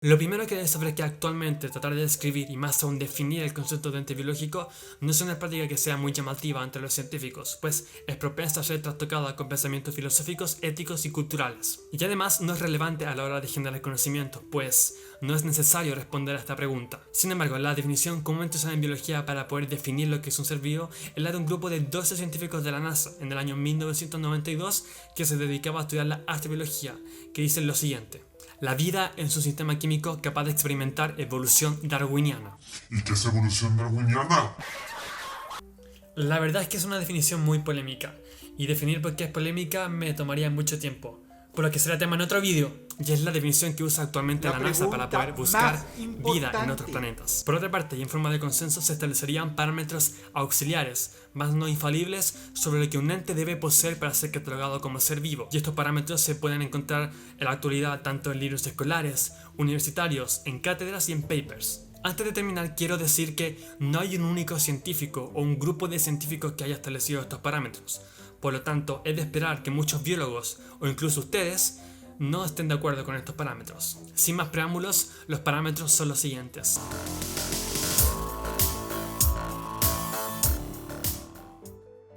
Lo primero que debes saber es que actualmente tratar de describir y más aún definir el concepto de ente biológico no es una práctica que sea muy llamativa entre los científicos, pues es propensa a ser trastocada con pensamientos filosóficos, éticos y culturales. Y además no es relevante a la hora de generar conocimiento, pues no es necesario responder a esta pregunta. Sin embargo, la definición comúnmente usada en biología para poder definir lo que es un ser vivo es la de un grupo de 12 científicos de la NASA en el año 1992 que se dedicaba a estudiar la astrobiología, que dicen lo siguiente: la vida en su sistema químico capaz de experimentar evolución darwiniana. ¿Y qué es evolución darwiniana? La verdad es que es una definición muy polémica, y definir por qué es polémica me tomaría mucho tiempo, por lo que será tema en otro vídeo, y es la definición que usa actualmente la NASA para poder buscar vida en otros planetas. Por otra parte, y en forma de consenso, se establecerían parámetros auxiliares, más no infalibles, sobre lo que un ente debe poseer para ser catalogado como ser vivo, y estos parámetros se pueden encontrar en la actualidad tanto en libros escolares, universitarios, en cátedras y en papers. Antes de terminar, quiero decir que no hay un único científico o un grupo de científicos que haya establecido estos parámetros. Por lo tanto, es de esperar que muchos biólogos, o incluso ustedes, no estén de acuerdo con estos parámetros. Sin más preámbulos, los parámetros son los siguientes.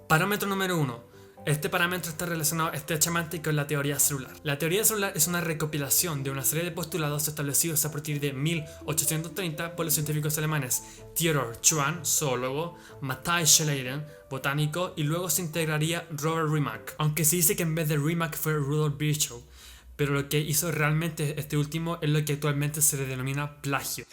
Parámetro número 1. Este parámetro está relacionado estrechamente con la teoría celular. La teoría celular es una recopilación de una serie de postulados establecidos a partir de 1830 por los científicos alemanes Theodor Schwann, zoólogo, Matthias Schleiden, botánico, y luego se integraría Robert Remarque, aunque se dice que en vez de Remarque fue Rudolf Virchow, pero lo que hizo realmente este último es lo que actualmente se le denomina plagio.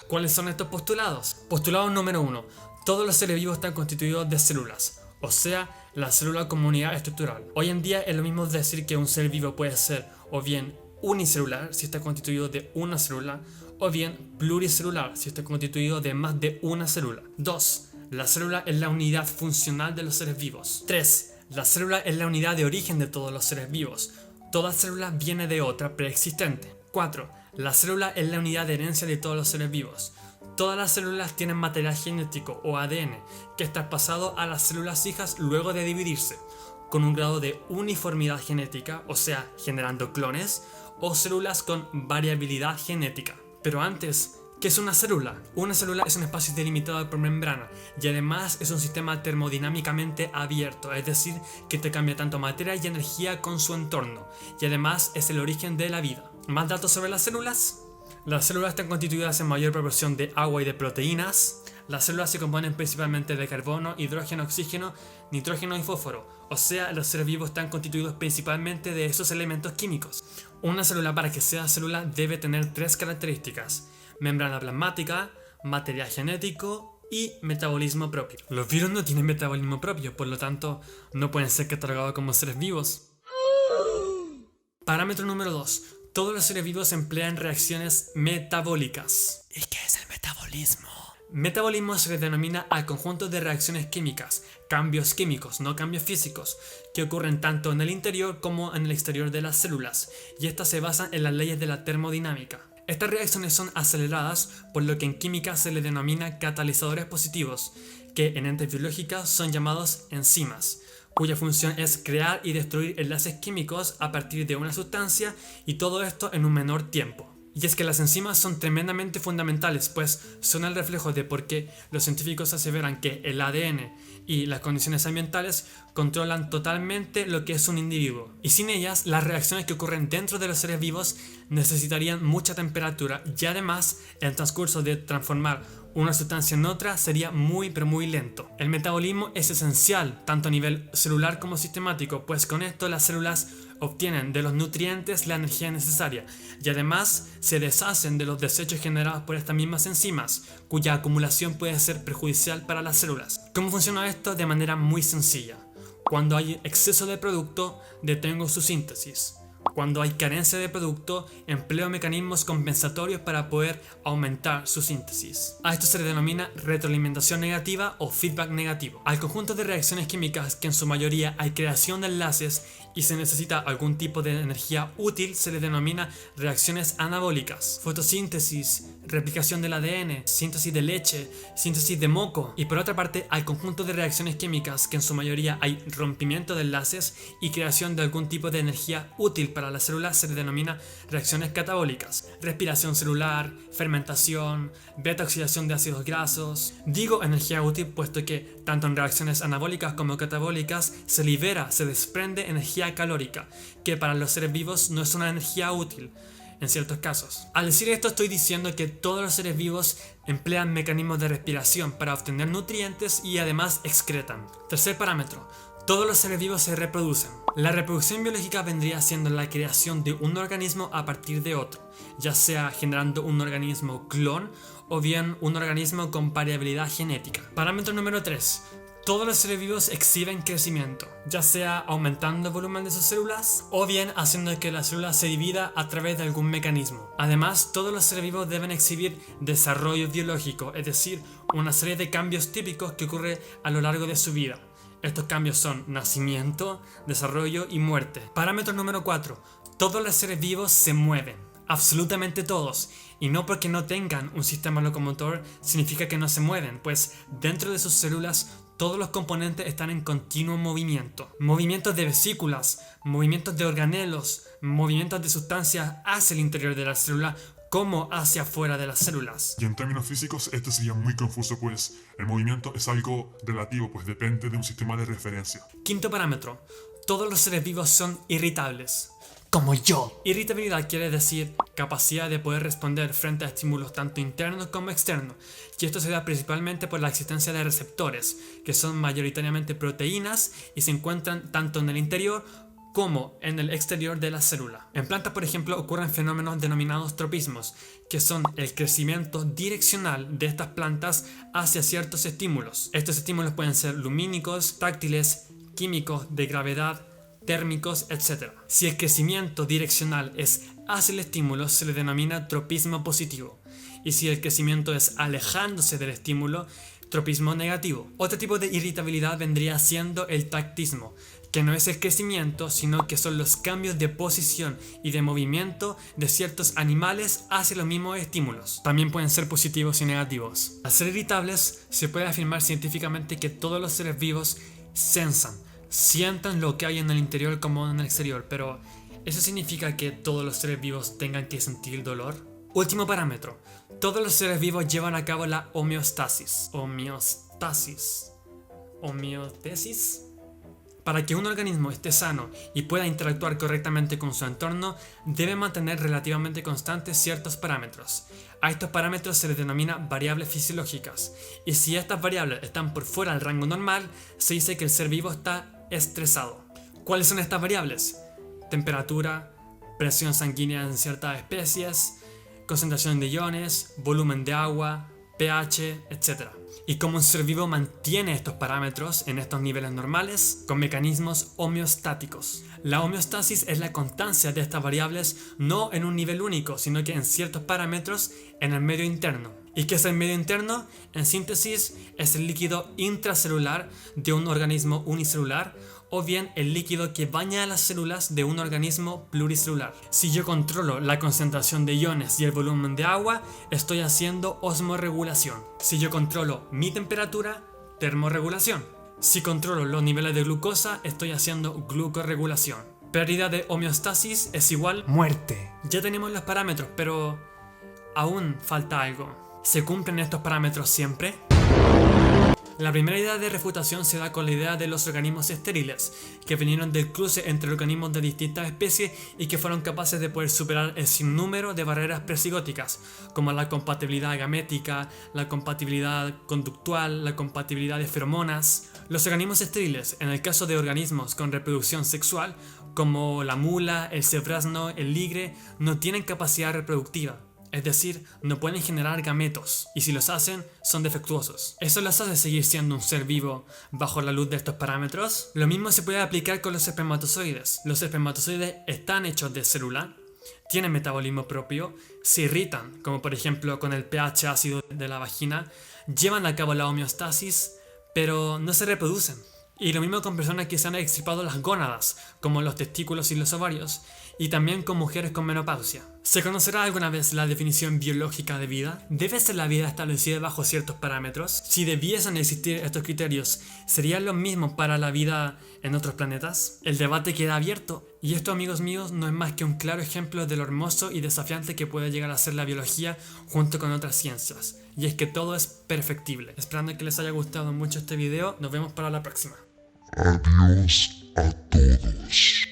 ¿Cuáles son estos postulados? Postulado número 1. Todos los seres vivos están constituidos de células, o sea, la célula como unidad estructural. Hoy en día es lo mismo decir que un ser vivo puede ser o bien unicelular si está constituido de una célula, o bien pluricelular si está constituido de más de una célula. 2. La célula es la unidad funcional de los seres vivos. 3. La célula es la unidad de origen de todos los seres vivos. Toda célula viene de otra preexistente. 4. La célula es la unidad de herencia de todos los seres vivos. Todas las células tienen material genético o ADN que es traspasado a las células hijas luego de dividirse, con un grado de uniformidad genética, o sea, generando clones, o células con variabilidad genética. Pero antes, ¿qué es una célula? Una célula es un espacio delimitado por membrana y además es un sistema termodinámicamente abierto, es decir, que te cambia tanto materia y energía con su entorno, y además es el origen de la vida. ¿Más datos sobre las células? Las células están constituidas en mayor proporción de agua y de proteínas. Las células se componen principalmente de carbono, hidrógeno, oxígeno, nitrógeno y fósforo. O sea, los seres vivos están constituidos principalmente de esos elementos químicos. Una célula, para que sea célula, debe tener 3 características: membrana plasmática, material genético y metabolismo propio. Los virus no tienen metabolismo propio, por lo tanto, no pueden ser catalogados como seres vivos. Parámetro número 2. Todos los seres vivos emplean reacciones metabólicas. ¿Y qué es el metabolismo? Metabolismo se le denomina al conjunto de reacciones químicas, cambios químicos, no cambios físicos, que ocurren tanto en el interior como en el exterior de las células, y estas se basan en las leyes de la termodinámica. Estas reacciones son aceleradas, por lo que en química se le denomina catalizadores positivos, que en entes biológicas son llamados enzimas, cuya función es crear y destruir enlaces químicos a partir de una sustancia, y todo esto en un menor tiempo. Y es que las enzimas son tremendamente fundamentales, pues son el reflejo de por qué los científicos aseveran que el ADN y las condiciones ambientales controlan totalmente lo que es un individuo. Y sin ellas, las reacciones que ocurren dentro de los seres vivos necesitarían mucha temperatura, y además el transcurso de transformar una sustancia en otra sería muy pero muy lento. El metabolismo es esencial tanto a nivel celular como sistemático, pues con esto las células obtienen de los nutrientes la energía necesaria y además se deshacen de los desechos generados por estas mismas enzimas, cuya acumulación puede ser perjudicial para las células. ¿Cómo funciona esto? De manera muy sencilla. Cuando hay exceso de producto, detengo su síntesis. Cuando hay carencia de producto, empleo mecanismos compensatorios para poder aumentar su síntesis. A esto se le denomina retroalimentación negativa o feedback negativo. Al conjunto de reacciones químicas que en su mayoría hay creación de enlaces y se necesita algún tipo de energía útil, se le denomina reacciones anabólicas. Fotosíntesis, replicación del ADN, síntesis de leche, síntesis de moco. Y por otra parte, al conjunto de reacciones químicas que en su mayoría hay rompimiento de enlaces y creación de algún tipo de energía útil para para la célula se les denomina reacciones catabólicas: respiración celular, fermentación, beta-oxidación de ácidos grasos. Digo energía útil puesto que tanto en reacciones anabólicas como catabólicas se desprende energía calórica, que para los seres vivos no es una energía útil en ciertos casos. Al decir esto estoy diciendo que todos los seres vivos emplean mecanismos de respiración para obtener nutrientes y además excretan. Tercer parámetro: todos los seres vivos se reproducen. La reproducción biológica vendría siendo la creación de un organismo a partir de otro, ya sea generando un organismo clon o bien un organismo con variabilidad genética. Parámetro número 3. Todos los seres vivos exhiben crecimiento, ya sea aumentando el volumen de sus células o bien haciendo que la célula se divida a través de algún mecanismo. Además, todos los seres vivos deben exhibir desarrollo biológico, es decir, una serie de cambios típicos que ocurren a lo largo de su vida. Estos cambios son nacimiento, desarrollo y muerte. Parámetro número 4. Todos los seres vivos se mueven, absolutamente todos. Y no porque no tengan un sistema locomotor significa que no se mueven, pues dentro de sus células todos los componentes están en continuo movimiento. Movimientos de vesículas, movimientos de organelos, movimientos de sustancias hacia el interior de la célula como hacia afuera de las células. Y en términos físicos, esto sería muy confuso, pues el movimiento es algo relativo, pues depende de un sistema de referencia. Quinto parámetro: todos los seres vivos son irritables. Como yo. Irritabilidad quiere decir capacidad de poder responder frente a estímulos tanto internos como externos, y esto se da principalmente por la existencia de receptores, que son mayoritariamente proteínas y se encuentran tanto en el interior como en el exterior de la célula. En plantas, por ejemplo, ocurren fenómenos denominados tropismos, que son el crecimiento direccional de estas plantas hacia ciertos estímulos. Estos estímulos pueden ser lumínicos, táctiles, químicos, de gravedad, térmicos, etc. Si el crecimiento direccional es hacia el estímulo, se le denomina tropismo positivo, y si el crecimiento es alejándose del estímulo, tropismo negativo. Otro tipo de irritabilidad vendría siendo el tactismo, que no es el crecimiento, sino que son los cambios de posición y de movimiento de ciertos animales hacia los mismos estímulos. También pueden ser positivos y negativos. Al ser irritables, se puede afirmar científicamente que todos los seres vivos sientan lo que hay en el interior como en el exterior, pero ¿eso significa que todos los seres vivos tengan que sentir dolor? Último parámetro: todos los seres vivos llevan a cabo la homeostasis. Homeotesis. Para que un organismo esté sano y pueda interactuar correctamente con su entorno, debe mantener relativamente constantes ciertos parámetros. A estos parámetros se les denomina variables fisiológicas, y si estas variables están por fuera del rango normal, se dice que el ser vivo está estresado. ¿Cuáles son estas variables? Temperatura, presión sanguínea en ciertas especies, concentración de iones, volumen de agua, pH, etc. Y cómo un ser vivo mantiene estos parámetros en estos niveles normales con mecanismos homeostáticos. La homeostasis es la constancia de estas variables no en un nivel único, sino que en ciertos parámetros en el medio interno. ¿Y qué es el medio interno? En síntesis, es el líquido intracelular de un organismo unicelular o bien el líquido que baña a las células de un organismo pluricelular. Si yo controlo la concentración de iones y el volumen de agua, estoy haciendo osmorregulación. Si yo controlo mi temperatura, termorregulación. Si controlo los niveles de glucosa, estoy haciendo glucorregulación. Pérdida de homeostasis es igual muerte. Ya tenemos los parámetros, pero aún falta algo. ¿Se cumplen estos parámetros siempre? La primera idea de refutación se da con la idea de los organismos estériles, que vinieron del cruce entre organismos de distintas especies y que fueron capaces de poder superar el sinnúmero de barreras presigóticas, como la compatibilidad gamética, la compatibilidad conductual, la compatibilidad de feromonas. Los organismos estériles, en el caso de organismos con reproducción sexual, como la mula, el cebrazno, el ligre, no tienen capacidad reproductiva. Es decir, no pueden generar gametos, y si los hacen, son defectuosos. ¿Eso los hace seguir siendo un ser vivo bajo la luz de estos parámetros? Lo mismo se puede aplicar con los espermatozoides. Los espermatozoides están hechos de célula, tienen metabolismo propio, se irritan, como por ejemplo con el pH ácido de la vagina, llevan a cabo la homeostasis, pero no se reproducen. Y lo mismo con personas que se han extirpado las gónadas, como los testículos y los ovarios, y también con mujeres con menopausia. ¿Se conocerá alguna vez la definición biológica de vida? ¿Debe ser la vida establecida bajo ciertos parámetros? Si debiesen existir estos criterios, ¿serían los mismos para la vida en otros planetas? El debate queda abierto Y esto, amigos míos, no es más que un claro ejemplo de lo hermoso y desafiante que puede llegar a ser la biología junto con otras ciencias. Y es que todo es perfectible. Esperando que les haya gustado mucho este video, nos vemos para la próxima. Adiós a todos.